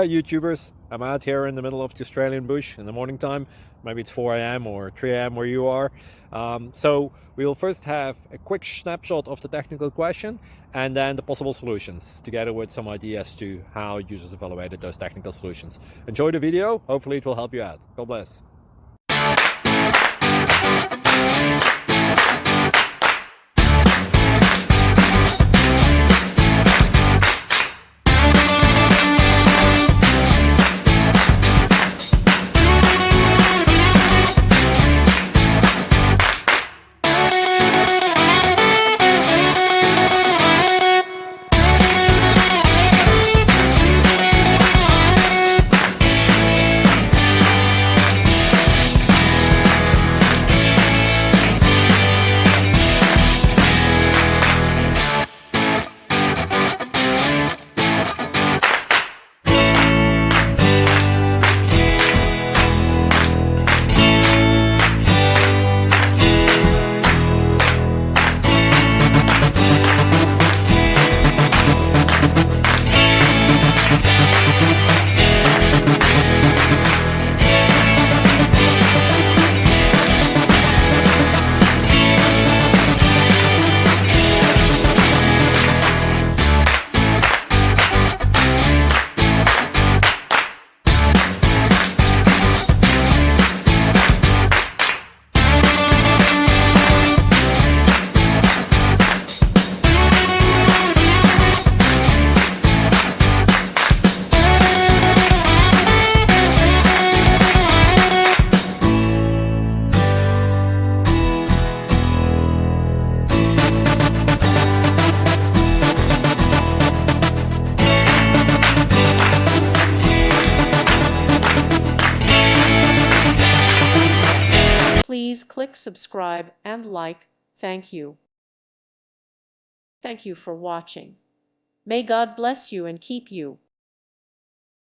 Hi YouTubers, I'm out here in the middle of the Australian bush in the morning time. Maybe it's 4 a.m. or 3 a.m. where you are. So we will first have a quick snapshot of the technical question and then the possible solutions, together with some ideas to how users evaluated those technical solutions. Enjoy the video, hopefully it will help you out. God bless. Please click subscribe and like. Thank you. Thank you for watching. May God bless you and keep you.